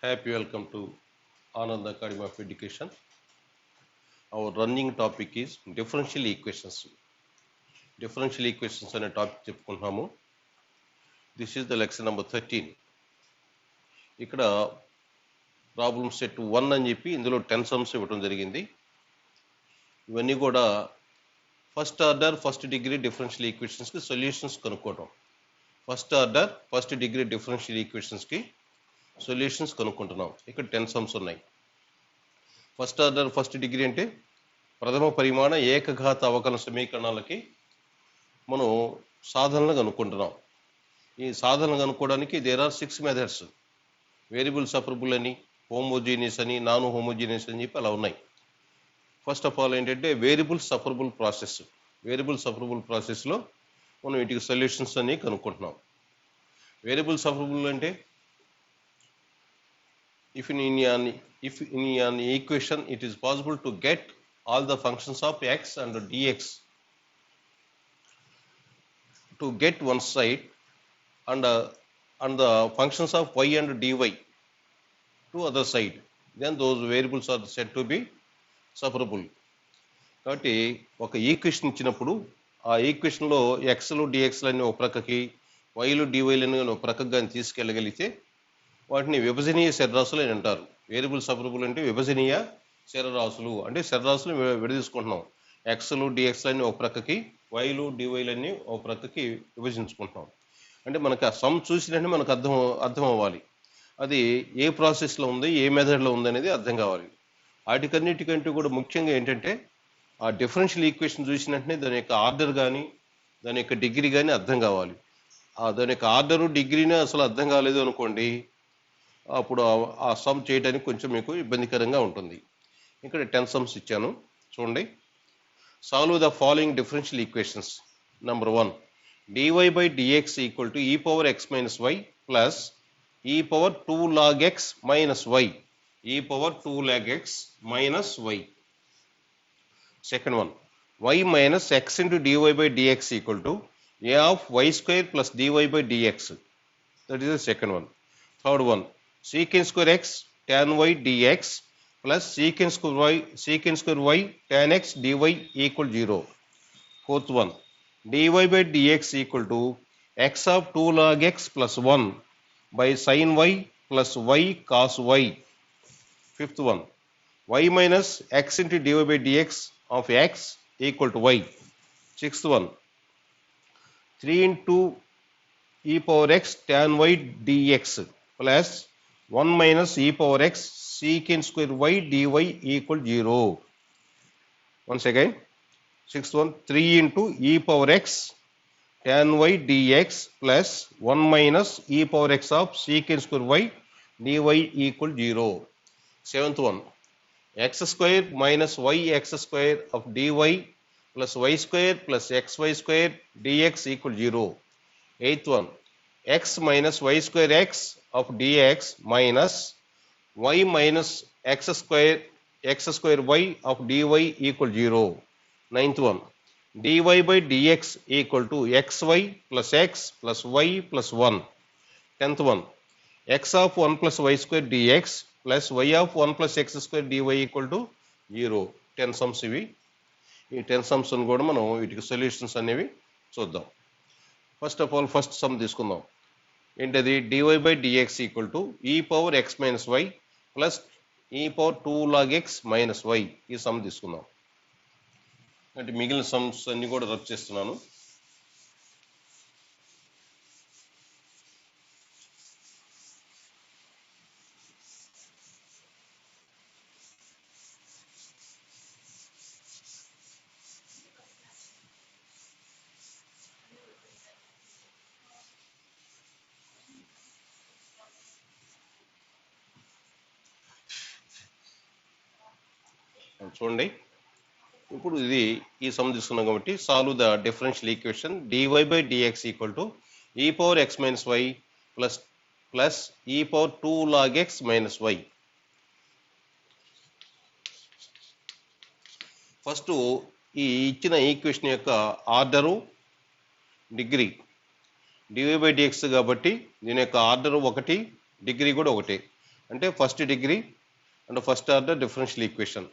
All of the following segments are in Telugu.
Happy welcome to Anand Academy of Education. Our running topic is differential equations. Differential equations అనే టాపిక్ చెప్పుకుంటున్నాము. This is the lecture number 13. ఇక్కడ ప్రాబ్లమ్ సెట్ 1 అని చెప్పి ఇందులో 10 సమ్స్ ఇవ్వడం జరిగింది. ఇవన్నీ కూడా first order first degree differential ఈక్వేషన్స్కి సొల్యూషన్స్ కనుక్కోవడం. First order first degree differential ఈక్వేషన్స్కి సొల్యూషన్స్ కనుక్కుంటున్నాం. ఇక్కడ 10 సమ్స్ ఉన్నాయి. ఫస్ట్ ఆర్డర్ ఫస్ట్ డిగ్రీ అంటే ప్రథమ పరిమాణ ఏకఘాత అవకలన సమీకరణాలకి మనం సాధనలు కనుక్కుంటున్నాం. ఈ సాధనలు కనుక్కోవడానికి there are 6 methods. Variable separable అని, హోమోజీనియస్ అని, నాన్ హోమోజీనియస్ అని చెప్పి అలా ఉన్నాయి. ఫస్ట్ ఆఫ్ ఆల్ ఏంటంటే variable separable process. Variable separable ప్రాసెస్లో మనం వీటికి సొల్యూషన్స్ అని కనుక్కుంటున్నాం. వేరియబుల్ సపరబుల్ అంటే if in an equation it is possible to get all the functions of x and dx to get one side and the functions of y and dy to other side, then those variables are said to be separable. కాబట్టి ఒక ఈక్వేషన్ ఇచ్చినప్పుడు ఆ ఈక్వేషన్లో ఎక్స్లు డిఎక్స్లన్నీ ఒక ప్రక్కకి, వైలు డివైలన్నీ ఒక ప్రక్కకు కానీ తీసుకెళ్ళగలిగితే వాటిని విభజనీయ చరరాశులు అని అంటారు. వేరియబుల్ సపరబుల్ అంటే విభజనీయ చరరాశులు, అంటే చరరాశులు విడదీసుకుంటున్నాం. ఎక్స్లు డిఎక్స్లన్నీ ఒక ప్రక్కకి, వైలు డివైలన్నీ ఒక ప్రక్కకి విభజించుకుంటున్నాం. అంటే మనకు ఆ సమ్ చూసినట్టు మనకు అర్థం అవ్వాలి. అది ఏ ప్రాసెస్లో ఉంది, ఏ మెథడ్లో ఉంది అనేది అర్థం కావాలి. వాటికన్నిటికంటే కూడా ముఖ్యంగా ఏంటంటే ఆ డిఫరెన్షియల్ ఈక్వేషన్ చూసినట్టునే దాని యొక్క ఆర్డర్ కానీ దాని యొక్క డిగ్రీ కానీ అర్థం కావాలి. దాని యొక్క ఆర్డరు డిగ్రీనే అసలు అర్థం కాలేదు అనుకోండి, అప్పుడు ఆ సమ్ చేయడానికి కొంచెం మీకు ఇబ్బందికరంగా ఉంటుంది. ఇక్కడ 10 సమ్స్ ఇచ్చాను చూడండి. Solve the following differential equations. Number 1, dy by dx equal to e power x minus y plus e power 2 log x minus y. e power 2 log x minus y. Second one, y minus x into dy by dx equal to a of y square plus dy by dx. That is the second one. Third one, secant square x tan y dx plus secant square y tan x dy equal 0. Fourth one, dy by dx equal to x of 2 log x plus 1 by sin y plus y cos y. Fifth one, y minus x into dy by dx of x equal to y. Sixth one, 3 into e power x tan y dx plus 1 minus e power x secant square y dy equal 0. Once again, sixth one, 3 into e power x tan y dx plus 1 minus e power x of secant square y dy equal 0. Seventh one, x square minus y x square of dy plus y square plus xy square dx equal 0. Eighth one, x minus y square x of dx minus y minus x square y of dy equal 0. Ninth one, dy by dx equal to xy plus x plus y plus 1. Tenth one, x of 1 plus y square dx plus y of 1 plus x square dy equal to 0. 10 sums ఇవి. ఈ 10 sums కూడా మనం వీటికి సొల్యూషన్స్ అనేవి చూద్దాం. First of all first some తీసుకుందాం. ఏంటది? dy by dx equal to e power x minus y plus e power 2 log x minus y. ఈ సమ్ తీసుకుందాం. అంటే మిగిలిన సమ్స్ అన్ని కూడా రబ్ చేస్తున్నాను. చూడండి, ఇప్పుడు ఈ సమ్ తీసుకున్నాం కాబట్టి solve the differential equation dy by dx equal to e power x minus y plus e power 2 log x minus y. First ఈ ఇచ్చిన ఈక్వేషన్ యొక్క order degree dy by dx కాబట్టి దీని యొక్క ఆర్డరు 1, డిగ్రీ కూడా 1. అంటే first degree and first order differential equation,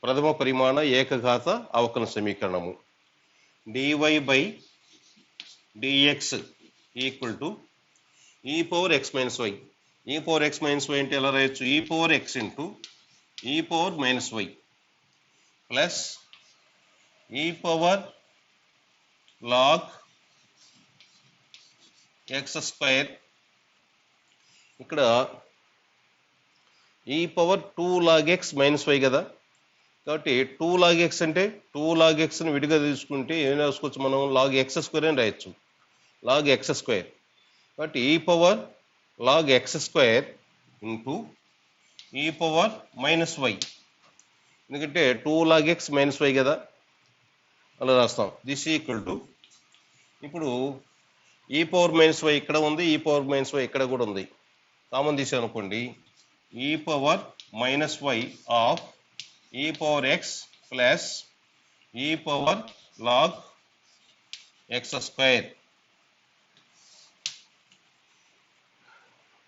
ప్రథమ పరిమాణ ఏకఘాత అవకలన సమీకరణము. dy by dx equal to e power x minus y. e power x minus y అంటే ఎలా రాయొచ్చు? e power x into e power minus y plus e power log x square. ఇక్కడ e power 2 log x minus y కదా, కాబట్టి 2 లాగ్ x అంటే 2 లాగ్ xని విడిగా తీసుకుంటే ఏం రాసుకోవచ్చు మనం? లాగ్ x స్క్వేర్ అని రాయొచ్చు, లాగ్ x స్క్వేర్. కాబట్టి e power log x square into e power minus y, ఎందుకంటే 2 లాగ్ x మైనస్ వై కదా, అలా రాస్తాం. దిస్ ఈక్వల్ టు, ఇప్పుడు ఈ పవర్ మైనస్ వై ఇక్కడ ఉంది, ఈ పవర్ మైనస్ వై ఇక్కడ కూడా ఉంది, కామన్ తీసాం అనుకోండి, e power minus Y of e power X plus e power log X square.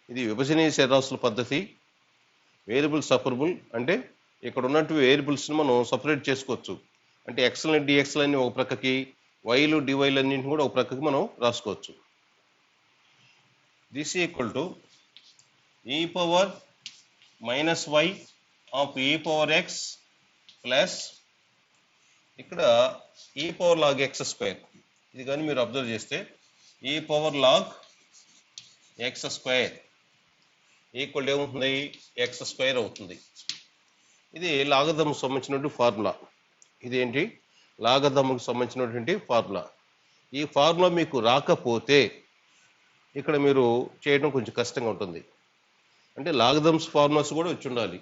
ఇది విభజనీయ చరరాశుల పద్ధతి. వేరియబుల్ సపరబుల్ అంటే ఇక్కడ ఉన్నట్టు వేరియబుల్స్ని మనం సపరేట్ చేసుకోవచ్చు. అంటే ఎక్స్లని డిఎక్స్లన్నీ ఒక ప్రక్కకి, వైలు డివైలన్నింటిని కూడా ఒక ప్రక్కకి మనం రాసుకోవచ్చు. This equal to e power minus Y of e power X plus ఇక్కడ ఈ పవర్ లాగ్ ఎక్స్ స్క్వేర్. ఇది కానీ మీరు అబ్జర్వ్ చేస్తే e power log X square equal ఏమవుతుంది? ఎక్స్ స్క్వేర్ అవుతుంది. ఇది లాగధమ్కు సంబంధించినటువంటి ఫార్ములా. ఇదేంటి? లాగధమ్కు సంబంధించినటువంటి ఫార్ములా. ఈ ఫార్ములా మీకు రాకపోతే ఇక్కడ మీరు చేయడం కొంచెం కష్టంగా ఉంటుంది. అంటే లాగధమ్స్ ఫార్ములాస్ కూడా వచ్చి ఉండాలి.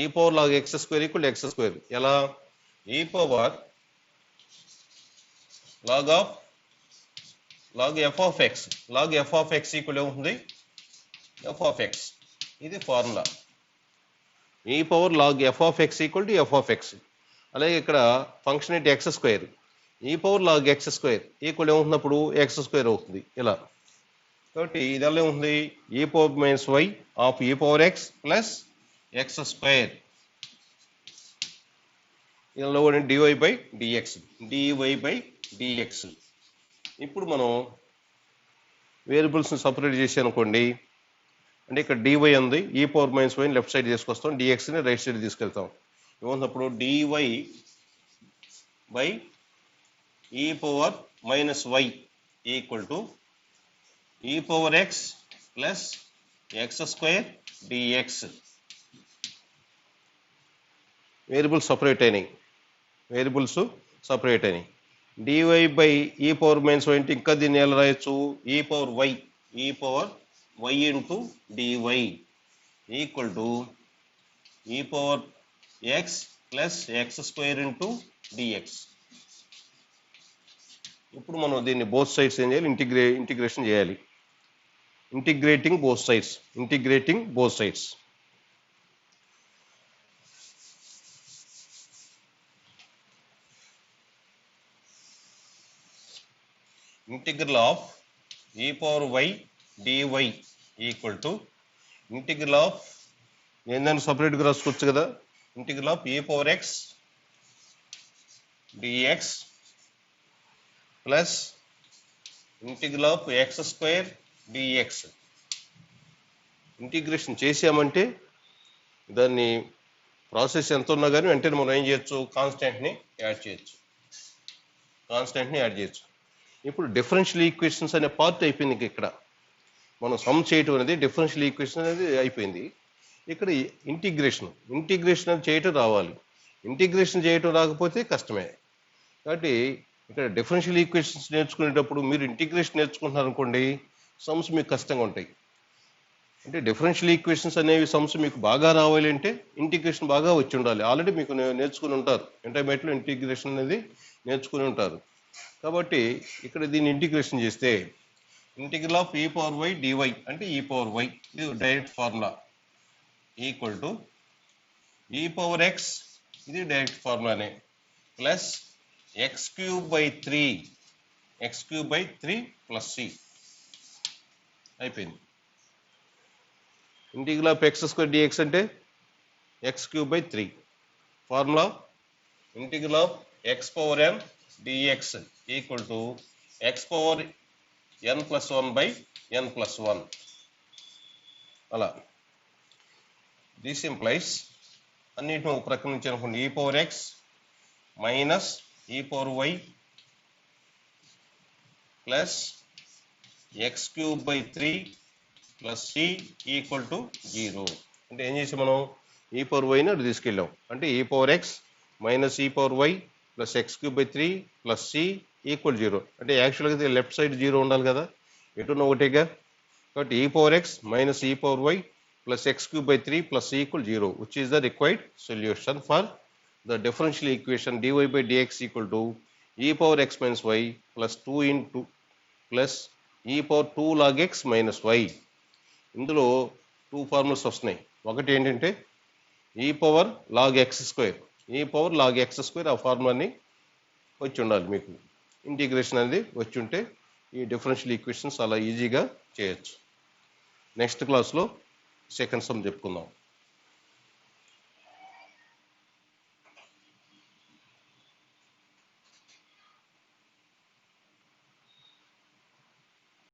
E power log X square equal X square ఎలా? E power log F of X, log F of X equal ఏమవుతుంది? F of X. ఇది formula. E power log F of X equal to F of X. అలాగే ఇక్కడ ఫంక్షన్ ఏంటి? X square. E power log X square equal ఏమవుతున్నప్పుడు ఎక్స్ స్క్వేర్ అవుతుంది ఇలా. కాబట్టి ఇదల్లా ఏముంది? E power minus Y of e power X plus x square. ఇందులో కూడా dy by dx, dy by dx. ఇప్పుడు మనం వేరియబుల్స్ని సపరేట్ చేసి అనుకోండి, అంటే ఇక్కడ డివై ఉంది, ఈ పవర్ మైనస్ వైని లెఫ్ట్ సైడ్ తీసుకొస్తాం, డిఎక్స్ని రైట్ సైడ్ తీసుకెళ్తాం. ఏమన్నప్పుడు d y by e power minus y equal to e power X plus x square d x. Variables separate అయినాయి, వేరియబుల్స్ సపరేట్ అయినాయి. D y by e power minus y అంటే ఇంకా దీన్ని ఎలా రాయొచ్చు? E power y, e power y into d y equal to e power X plus x square into d x. ఇప్పుడు మనం దీన్ని బోత్ సైడ్స్ ఏం చేయాలి? ఇంటిగ్రేషన్ చేయాలి. Integrating both sides, integrating both sides. Integral of e power y d y equal to integral of ఏందని సపరేట్గా రాసుకోవచ్చు కదా, integral of e power x d x plus integral of x square d x. Integration చేసామంటే దాన్ని ప్రాసెస్ ఎంత ఉన్నా కానీ వెంటనే మనం ఏం చేయొచ్చు? కాన్స్టెంట్ని యాడ్ చేయొచ్చు, కాన్స్టెంట్ని యాడ్ చేయొచ్చు. ఇప్పుడు డిఫరెన్షియల్ ఈక్వేషన్స్ అనే పార్ట్ అయిపోయింది. ఇక్కడ మనం సమ్ చేయటం అనేది డిఫరెన్షియల్ ఈక్వేషన్ అనేది అయిపోయింది. ఇక్కడ ఇంటిగ్రేషన్ అనేది చేయటం రావాలి. ఇంటిగ్రేషన్ చేయటం రాకపోతే కష్టమే. కాబట్టి ఇక్కడ డిఫరెన్షియల్ ఈక్వేషన్స్ నేర్చుకునేటప్పుడు మీరు ఇంటిగ్రేషన్ నేర్చుకుంటున్నారు అనుకోండి, సమ్స్ మీకు కష్టంగా ఉంటాయి. అంటే డిఫరెన్షియల్ ఈక్వేషన్స్ అనేవి సమ్స్ మీకు బాగా రావాలి అంటే ఇంటిగ్రేషన్ బాగా వచ్చి ఉండాలి. ఆల్రెడీ మీకు నేర్చుకుని ఉంటారు, ఇంటర్మీడియట్లో ఇంటిగ్రేషన్ అనేది నేర్చుకుని ఉంటారు. కాబట్టి ఇక్కడ దీన్ని ఇంటిగ్రేషన్ చేస్తే integral of e power y d y అంటే ఈ పవర్ వై, ఇది direct formula, equal to e power x, ఇది డైరెక్ట్ ఫార్ములానే, plus x cube by 3 plus c అయిపోయింది. Integral of x square d x అంటే x cube by 3. Formula integral of x power n d x equal to x power n plus 1 by n plus 1. అలా దిస్ ఇంప్లైస్ అన్నిటిని ఒక ప్రక్కన నుంచి అనుకోండి. E power x minus e power y plus x cube by 3 plus C equal to 0. అంటే ఏం చేసాం మనం, ఈ పవర్ వైని అటు తీసుకెళ్ళాం. అంటే e power x minus e power y plus x cube by 3 plus C equal 0. అంటే యాక్చువల్గా లెఫ్ట్ సైడ్ 0 ఉండాలి కదా, ఎటున్న ఒకటేగా. కాబట్టి e power x minus e power y plus x cube by 3 plus C equal 0, which is the required solution for the differential equation dy by dx equal to e power x minus y plus 2 into plus e power 2 log x minus y. ఇందులో 2 ఫార్ములాస్ వస్తున్నాయి. ఒకటి ఏంటంటే e power log X square, e power log X square, ఆ ఫార్ములాని వచ్చి ఉండాలి మీకు. ఇంటిగ్రేషన్ అనేది వచ్చి ఉంటే ఈ డిఫరెన్షియల్ ఈక్వేషన్స్ అలా ఈజీగా చేయొచ్చు. నెక్స్ట్ క్లాస్లో సెకండ్ సమ్ చెప్పుకుందాం.